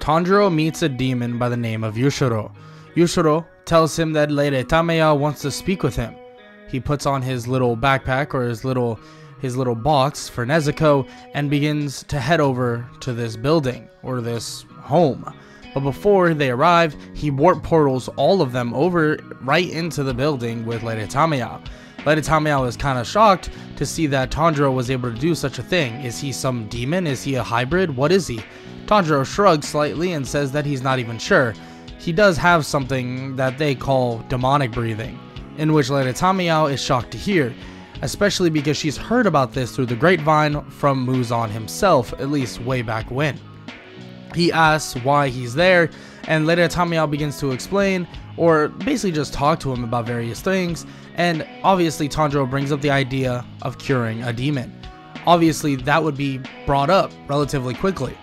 Tanjiro meets a demon by the name of Yushiro. Yushiro tells him that Lady Tamayo wants to speak with him. He puts on his little backpack, or his little box for Nezuko, and begins to head over to this building, or this home. But before they arrive, he warp portals all of them over right into the building with Lady Tamayo. Lady Tamayo is kind of shocked to see that Tanjiro was able to do such a thing. Is he some demon? Is he a hybrid? What is he? Tanjiro shrugs slightly and says that he's not even sure. He does have something that they call demonic breathing, in which Lady Tamayo is shocked to hear, especially because she's heard about this through the grapevine from Muzan himself, at least way back when. He asks why he's there, and Lady Tamayo begins to explain, or basically just talk to him about various things, and obviously Tanjiro brings up the idea of curing a demon. Obviously that would be brought up relatively quickly.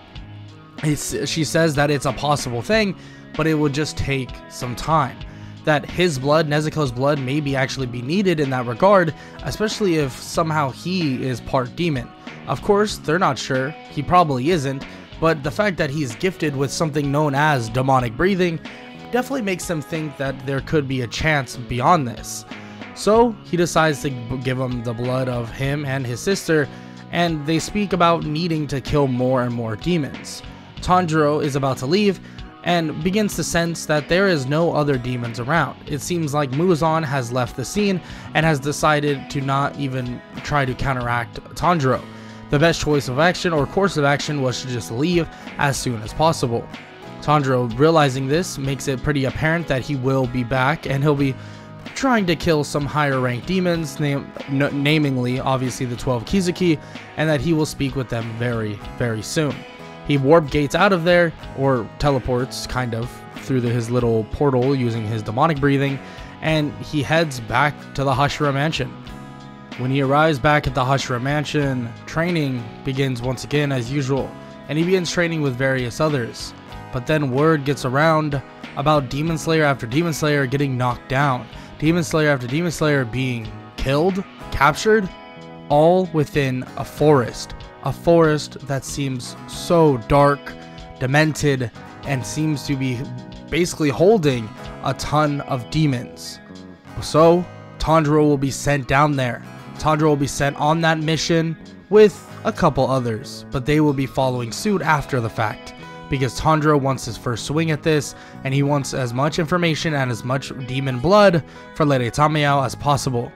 She says that it's a possible thing, but it would just take some time. That his blood, Nezuko's blood, maybe actually be needed in that regard, especially if somehow he is part demon. Of course, they're not sure, he probably isn't, but the fact that he's gifted with something known as demonic breathing definitely makes them think that there could be a chance beyond this. So he decides to give him the blood of him and his sister, and they speak about needing to kill more and more demons. Tanjiro is about to leave and begins to sense that there is no other demons around. It seems like Muzan has left the scene and has decided to not even try to counteract Tanjiro. The best choice of action, or course of action, was to just leave as soon as possible. Tanjiro, realizing this, makes it pretty apparent that he will be back and he'll be trying to kill some higher ranked demons, namely obviously the 12 Kizuki, and that he will speak with them very, very soon. He warp gates out of there, or teleports kind of through his little portal using his demonic breathing, and he heads back to the Hashira mansion. When he arrives back at the Hashira mansion, training begins once again as usual, and he begins training with various others. But then word gets around about Demon Slayer after Demon Slayer getting knocked down, Demon Slayer after Demon Slayer being killed, captured, all within a forest. A forest that seems so dark, demented, and seems to be basically holding a ton of demons. So Tanjiro will be sent down there. Tanjiro will be sent on that mission with a couple others, but they will be following suit after the fact, because Tanjiro wants his first swing at this, and he wants as much information and as much demon blood for Lady Tamayo as possible.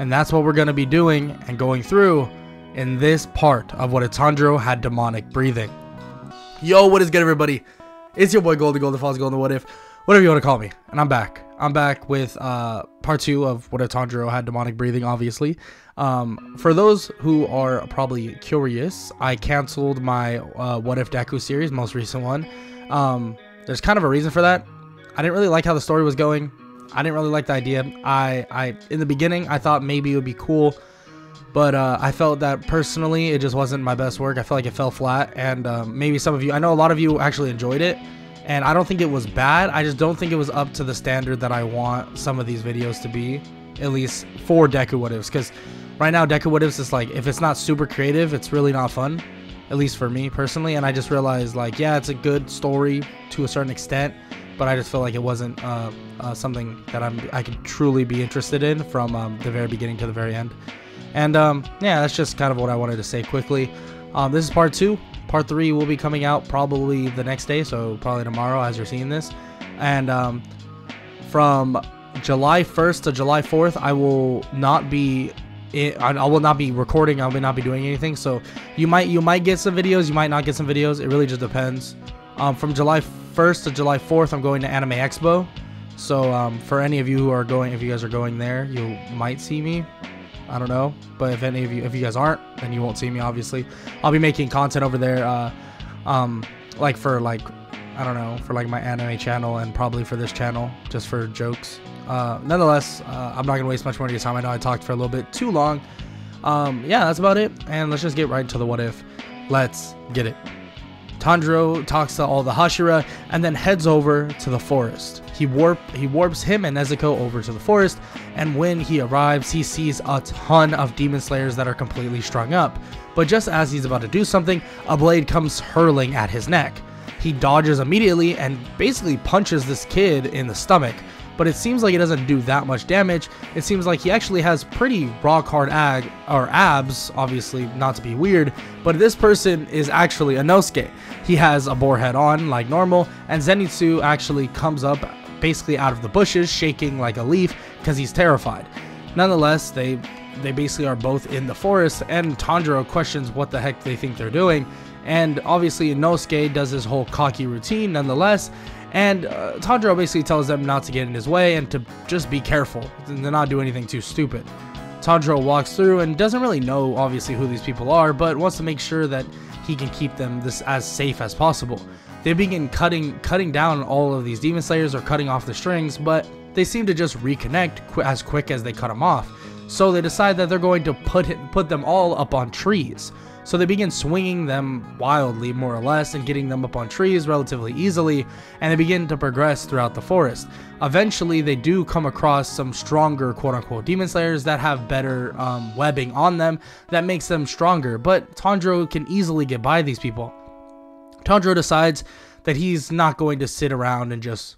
And that's what we're going to be doing and going through in this part of What If Tanjiro Had Demonic Breathing. Yo, what is good, everybody? It's your boy Golden Falls Golden What If, whatever you want to call me, and I'm back. I'm back with part 2 of What If Tanjiro Had Demonic Breathing, obviously. For those who are probably curious, I canceled my What If Deku series, most recent one. There's kind of a reason for that. I didn't really like how the story was going. I didn't really like the idea. In the beginning, I thought maybe it would be cool, but I felt that personally it just wasn't my best work. I felt like it fell flat, and maybe some of you, I know a lot of you actually enjoyed it, and I don't think it was bad. I just don't think it was up to the standard that I want some of these videos to be, at least for Deku What Ifs, because right now Deku What Ifs is like, if it's not super creative, it's really not fun, at least for me personally. And I just realized, like, yeah, it's a good story to a certain extent, but I just feel like it wasn't something that I could truly be interested in from the very beginning to the very end. And yeah, that's just kind of what I wanted to say quickly. This is part 2. Part 3 will be coming out probably the next day, so probably tomorrow as you're seeing this. And from July 1st to July 4th, I will not be recording. I will not be doing anything. So you might get some videos, you might not get some videos. It really just depends. From July 1st to July 4th, I'm going to Anime Expo. So for any of you who are going, if you guys are going there, you might see me. I don't know, but if you guys aren't, then you won't see me, obviously. I'll be making content over there, like for like, I don't know, for like my anime channel and probably for this channel, just for jokes. Nonetheless, I'm not gonna waste much more of your time. I know I talked for a little bit too long. Yeah, that's about it, and let's just get right into the what if. Let's get it. Tanjiro talks to all the Hashira and then heads over to the forest. He warps him and Nezuko over to the forest, and when he arrives, he sees a ton of demon slayers that are completely strung up. But just as he's about to do something, a blade comes hurling at his neck. he dodges immediately and basically punches this kid in the stomach. But it seems like it doesn't do that much damage. It seems like he actually has pretty rock hard abs, obviously not to be weird, but this person is actually Inosuke. He has a boar head on like normal, and Zenitsu actually comes up basically out of the bushes shaking like a leaf because he's terrified. Nonetheless, they basically are both in the forest, and Tanjiro questions what the heck they think they're doing, and obviously Inosuke does his whole cocky routine nonetheless. And Tanjiro basically tells them not to get in his way and to just be careful and to not do anything too stupid. Tanjiro walks through and doesn't really know obviously who these people are, but wants to make sure that he can keep them as safe as possible. They begin cutting down all of these demon slayers or cutting off the strings, but they seem to just reconnect as quick as they cut them off. So they decide that they're going to put them all up on trees. So they begin swinging them wildly, more or less, and getting them up on trees relatively easily, and they begin to progress throughout the forest. Eventually, they do come across some stronger quote-unquote demon slayers that have better webbing on them that makes them stronger, but Tanjiro can easily get by these people. Tanjiro decides that he's not going to sit around and just,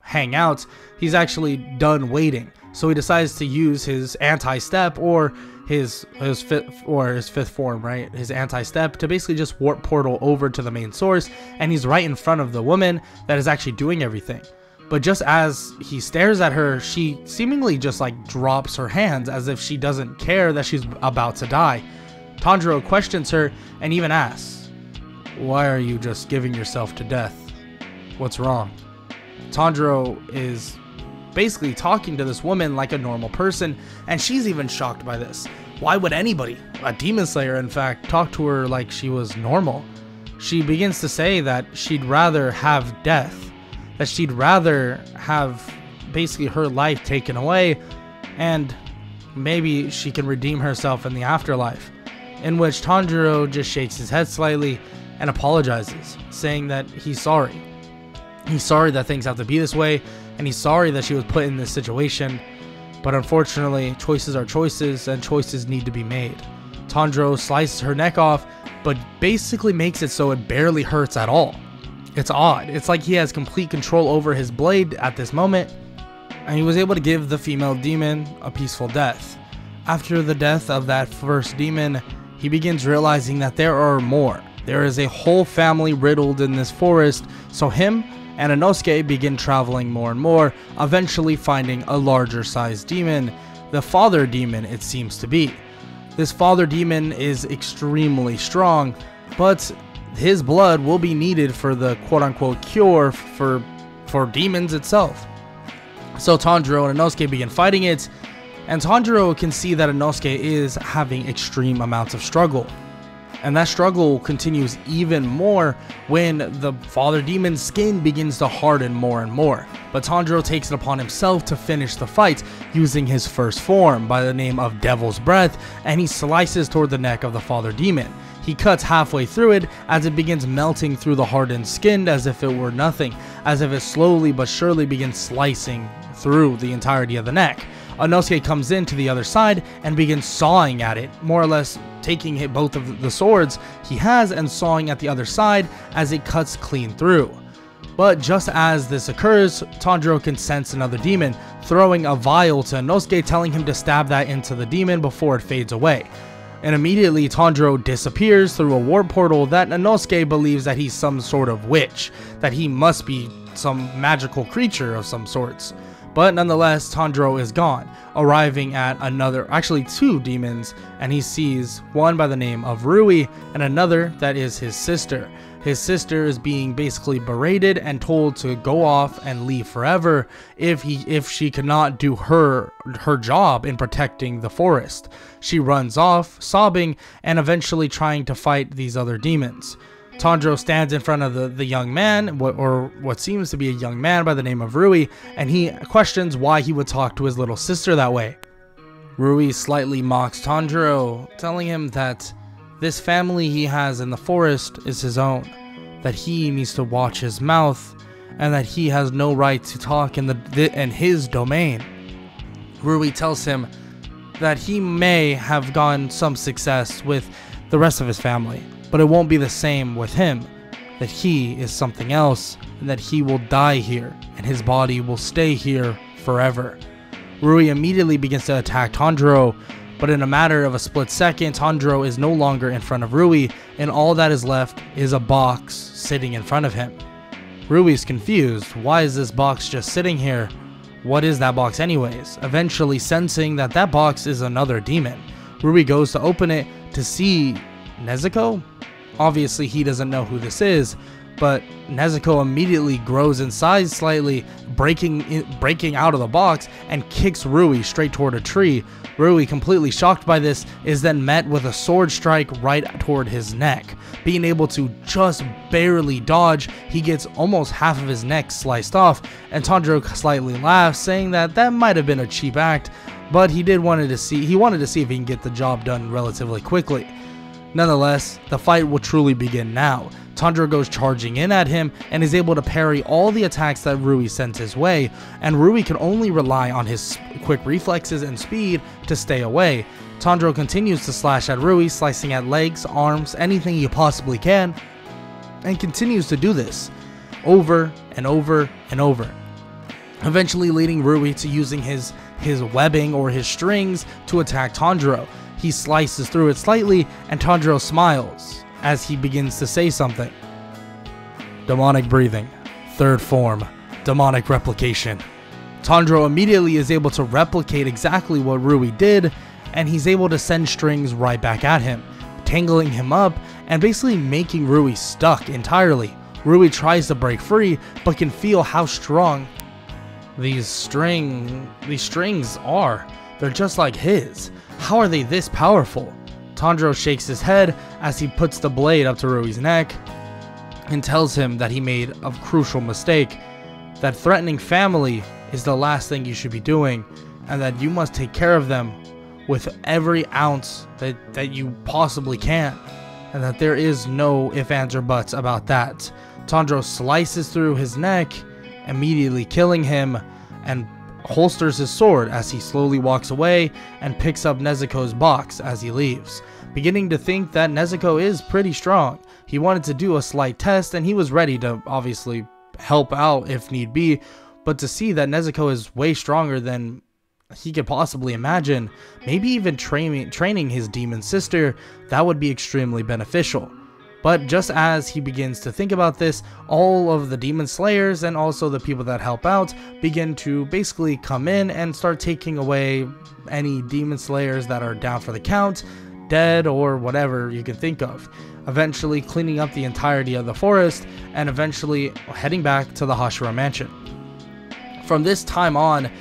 hang out. He's actually done waiting. So he decides to use his anti-step or his fifth form, right? His anti-step to basically just warp portal over to the main source, and he's right in front of the woman that is actually doing everything. But just as he stares at her, she seemingly just like drops her hands as if she doesn't care that she's about to die. Tanjiro questions her and even asks, "Why are you just giving yourself to death? What's wrong?" Tanjiro is basically talking to this woman like a normal person, and she's even shocked by this. Why would anybody, a demon slayer in fact, talk to her like she was normal? She begins to say that she'd rather have death, that she'd rather have basically her life taken away, and maybe she can redeem herself in the afterlife. In which Tanjiro just shakes his head slightly and apologizes, saying that he's sorry. He's sorry that things have to be this way, and he's sorry that she was put in this situation, but unfortunately, choices are choices, and choices need to be made. Tanjiro slices her neck off, but basically makes it so it barely hurts at all. It's odd. It's like he has complete control over his blade at this moment, and he was able to give the female demon a peaceful death. After the death of that first demon, he begins realizing that there are more. There is a whole family riddled in this forest, so him and Inosuke begin traveling more and more, eventually finding a larger sized demon, the father demon it seems to be. This father demon is extremely strong, but his blood will be needed for the quote-unquote cure for demons itself. So Tanjiro and Inosuke begin fighting it, and Tanjiro can see that Inosuke is having extreme amounts of struggle. And that struggle continues even more when the father demon's skin begins to harden more and more. But Tanjiro takes it upon himself to finish the fight using his first form by the name of Devil's Breath, and he slices toward the neck of the father demon. He cuts halfway through it as it begins melting through the hardened skin as if it were nothing, as if it slowly but surely begins slicing through the entirety of the neck. Inosuke comes in to the other side and begins sawing at it, more or less taking both of the swords he has and sawing at the other side as it cuts clean through. But just as this occurs, Tanjiro can sense another demon, throwing a vial to Inosuke, telling him to stab that into the demon before it fades away. And immediately Tanjiro disappears through a warp portal that Inosuke believes that he's some sort of witch, that he must be some magical creature of some sorts. But nonetheless, Tanjiro is gone, arriving at actually two demons, and he sees one by the name of Rui and another that is his sister. His sister is being basically berated and told to go off and leave forever if she cannot do her job in protecting the forest. She runs off, sobbing, and eventually trying to fight these other demons. Tanjiro stands in front of the young man, or what seems to be a young man by the name of Rui, and he questions why he would talk to his little sister that way. Rui slightly mocks Tanjiro, telling him that this family he has in the forest is his own, that he needs to watch his mouth, and that he has no right to talk in his domain. Rui tells him that he may have gotten some success with the rest of his family, but it won't be the same with him. that he is something else and that he will die here and his body will stay here forever. Rui immediately begins to attack Tanjiro, but in a matter of a split second, Tanjiro is no longer in front of Rui, and all that is left is a box sitting in front of him. Rui is confused. Why is this box just sitting here? What is that box anyways? Eventually sensing that that box is another demon, Rui goes to open it to see Nezuko. Obviously he doesn't know who this is, but Nezuko immediately grows in size slightly, breaking out of the box and kicks Rui straight toward a tree. Rui, completely shocked by this, is then met with a sword strike right toward his neck. Being able to just barely dodge, he gets almost half of his neck sliced off, and Tanjiro slightly laughs, saying that that might have been a cheap act, but he wanted to see if he can get the job done relatively quickly. Nonetheless, the fight will truly begin now. Tanjiro goes charging in at him and is able to parry all the attacks that Rui sends his way, and Rui can only rely on his quick reflexes and speed to stay away. Tanjiro continues to slash at Rui, slicing at legs, arms, anything he possibly can, and continues to do this over and over and over, eventually leading Rui to using his webbing or his strings to attack Tanjiro. He slices through it slightly, and Tanjiro smiles as he begins to say something. Demonic breathing, third form, demonic replication. Tanjiro immediately is able to replicate exactly what Rui did, and he's able to send strings right back at him, tangling him up and basically making Rui stuck entirely. Rui tries to break free, but can feel how strong these strings are. They're just like his. How are they this powerful? Tanjiro shakes his head as he puts the blade up to Rui's neck and tells him that he made a crucial mistake, that threatening family is the last thing you should be doing, and that you must take care of them with every ounce that you possibly can, and that there is no ifs, ands, or buts about that. Tanjiro slices through his neck, immediately killing him, and holsters his sword as he slowly walks away and picks up Nezuko's box as he leaves, beginning to think that Nezuko is pretty strong. He wanted to do a slight test and he was ready to obviously help out if need be, but to see that Nezuko is way stronger than he could possibly imagine, maybe even training his demon sister, that would be extremely beneficial. But just as he begins to think about this, all of the demon slayers and also the people that help out begin to basically come in and start taking away any demon slayers that are down for the count, dead, or whatever you can think of. Eventually cleaning up the entirety of the forest and eventually heading back to the Hashira mansion. From this time on,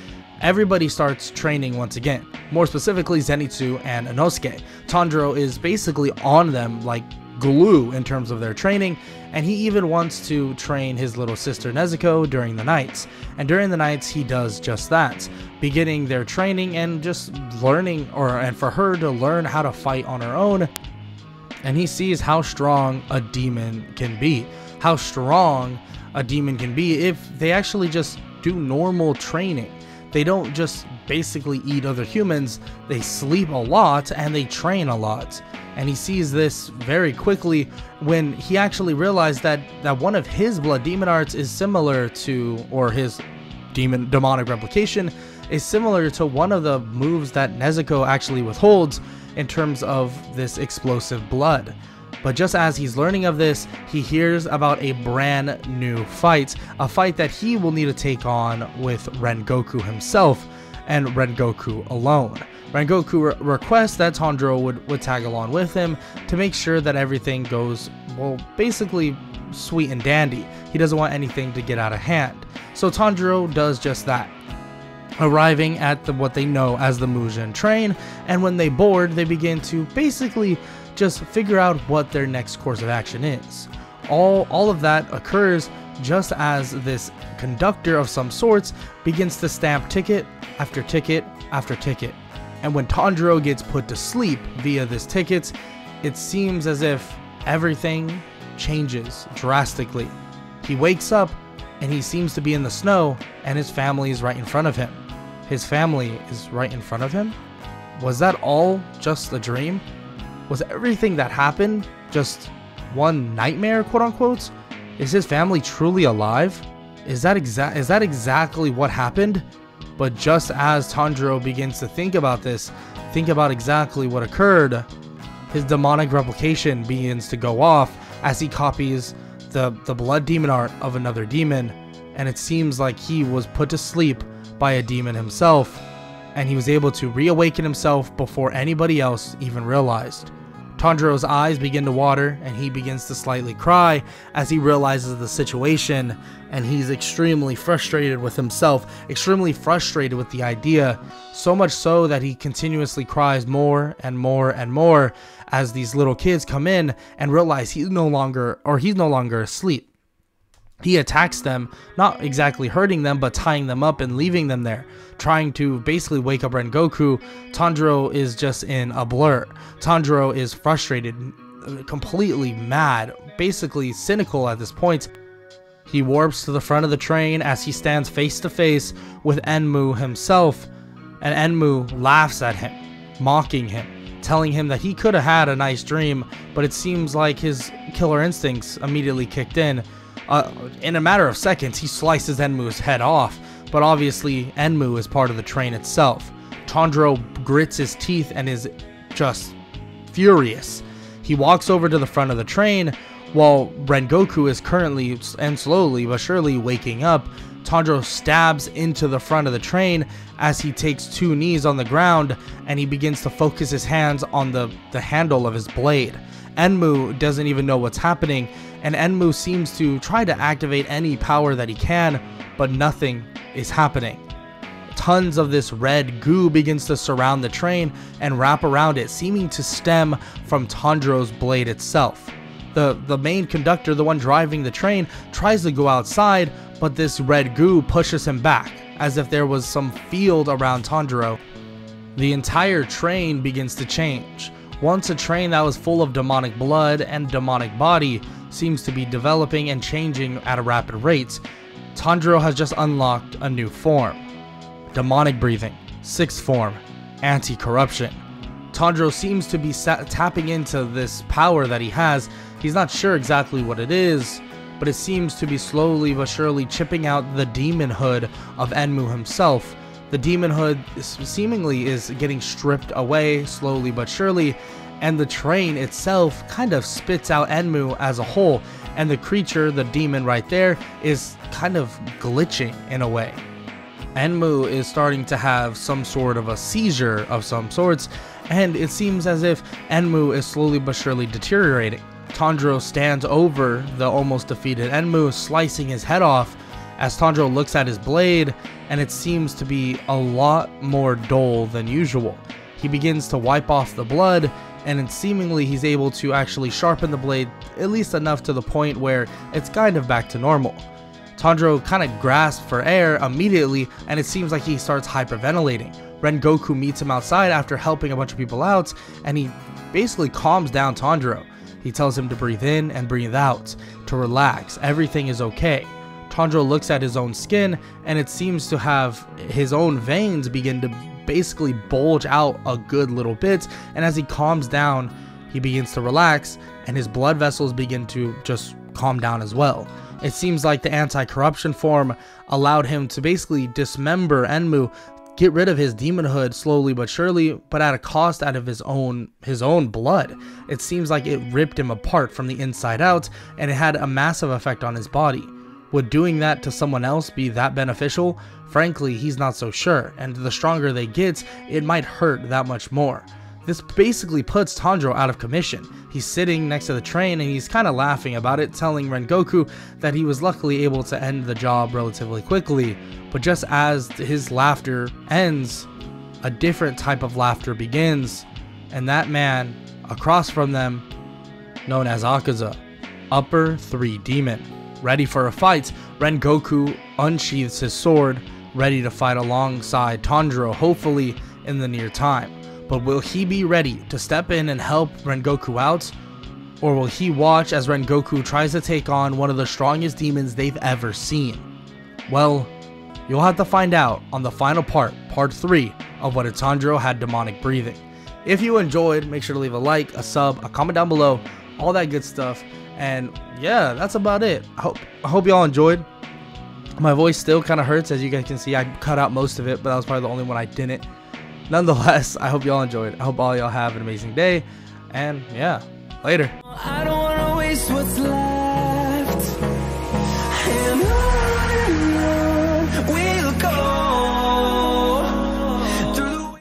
everybody starts training once again. More specifically, Zenitsu and Inosuke. Tanjiro is basically on them like glue in terms of their training, and he even wants to train his little sister Nezuko during the nights. And during the nights he does just that, beginning their training and just learning, and for her to learn how to fight on her own. And he sees how strong a demon can be, how strong a demon can be if they actually just do normal training. They don't just basically eat other humans, they sleep a lot and they train a lot. And he sees this very quickly when he actually realized that one of his blood demon arts is similar to, or his demonic replication is similar to one of the moves that Nezuko actually withholds in terms of this explosive blood. But just as he's learning of this, he hears about a brand new fight, a fight that he will need to take on with Rengoku himself and Rengoku alone. Rengoku requests that Tanjiro would tag along with him to make sure that everything goes, well, basically sweet and dandy. He doesn't want anything to get out of hand. So Tanjiro does just that, arriving at what they know as the Mujin train, and when they board, they begin to basically just figure out what their next course of action is. All of that occurs just as this conductor of some sorts begins to stamp ticket after ticket after ticket. And when Tanjiro gets put to sleep via this ticket, it seems as if everything changes drastically. He wakes up and he seems to be in the snow, and his family is right in front of him. His family is right in front of him? Was that all just a dream? Was everything that happened just one nightmare, quote unquote? Is his family truly alive? Is that exactly what happened? But just as Tanjiro begins to think about this, think about exactly what occurred, his demonic replication begins to go off as he copies the blood demon art of another demon, and it seems like he was put to sleep by a demon himself, and he was able to reawaken himself before anybody else even realized. Tanjiro's eyes begin to water, and he begins to slightly cry as he realizes the situation, and he's extremely frustrated with himself, extremely frustrated with the idea, so much so that he continuously cries more and more and more as these little kids come in and realize he's no longer asleep. He attacks them, not exactly hurting them, but tying them up and leaving them there, trying to basically wake up Rengoku. Tanjiro is just in a blur. Tanjiro is frustrated, completely mad, basically cynical at this point. He warps to the front of the train as he stands face to face with Enmu himself, and Enmu laughs at him, mocking him, telling him that he could have had a nice dream, but it seems like his killer instincts immediately kicked in. In a matter of seconds, he slices Enmu's head off, but obviously Enmu is part of the train itself. Tanjiro grits his teeth and is just furious. He walks over to the front of the train while Rengoku is currently and slowly but surely waking up. Tanjiro stabs into the front of the train as he takes 2 knees on the ground, and he begins to focus his hands on the handle of his blade. Enmu doesn't even know what's happening, and Enmu seems to try to activate any power that he can, but nothing is happening. Tons of this red goo begins to surround the train and wrap around it, seeming to stem from Tanjiro's blade itself. The main conductor, the one driving the train, tries to go outside, but this red goo pushes him back, as if there was some field around Tanjiro. The entire train begins to change. Once a train that was full of demonic blood and demonic body seems to be developing and changing at a rapid rate, Tanjiro has just unlocked a new form. Demonic breathing, 6th form, anti-corruption. Tanjiro seems to be tapping into this power that he has. He's not sure exactly what it is, but it seems to be slowly but surely chipping out the demonhood of Enmu himself. The demonhood seemingly is getting stripped away slowly but surely, and the train itself kind of spits out Enmu as a whole, and the creature, the demon right there, is kind of glitching in a way. Enmu is starting to have some sort of a seizure of some sorts, and it seems as if Enmu is slowly but surely deteriorating. Tanjiro stands over the almost defeated Enmu, slicing his head off as Tanjiro looks at his blade, and it seems to be a lot more dull than usual. He begins to wipe off the blood, and seemingly he's able to actually sharpen the blade at least enough to the point where it's kind of back to normal. Tanjiro kind of grasps for air immediately, and it seems like he starts hyperventilating. Rengoku meets him outside after helping a bunch of people out, and he basically calms down Tanjiro. He tells him to breathe in and breathe out, to relax, everything is okay. Tanjiro looks at his own skin, and it seems to have his own veins begin to basically bulge out a good little bit, and as he calms down, he begins to relax, and his blood vessels begin to just calm down as well. It seems like the anti-corruption form allowed him to basically dismember Enmu, get rid of his demonhood slowly but surely, but at a cost out of his own blood. It seems like it ripped him apart from the inside out, and it had a massive effect on his body. Would doing that to someone else be that beneficial? Frankly, he's not so sure, and the stronger they get, it might hurt that much more. This basically puts Tanjiro out of commission. He's sitting next to the train and he's kind of laughing about it, telling Rengoku that he was luckily able to end the job relatively quickly. But just as his laughter ends, a different type of laughter begins, and that man across from them, known as Akaza, Upper 3 Demon. Ready for a fight, Rengoku unsheathes his sword, ready to fight alongside Tanjiro, hopefully in the near time. But will he be ready to step in and help Rengoku out? Or will he watch as Rengoku tries to take on one of the strongest demons they've ever seen? Well, you'll have to find out on the final part 3 of What If Tanjiro Had Demonic Breathing. If you enjoyed, make sure to leave a like, a sub, a comment down below, all that good stuff. And yeah, that's about it. I hope y'all enjoyed. My voice still kind of hurts, as you guys can see. I cut out most of it, but that was probably the only one I didn't. Nonetheless, I hope y'all enjoyed. I hope all y'all have an amazing day. And yeah, later. I don't wanna waste what's left.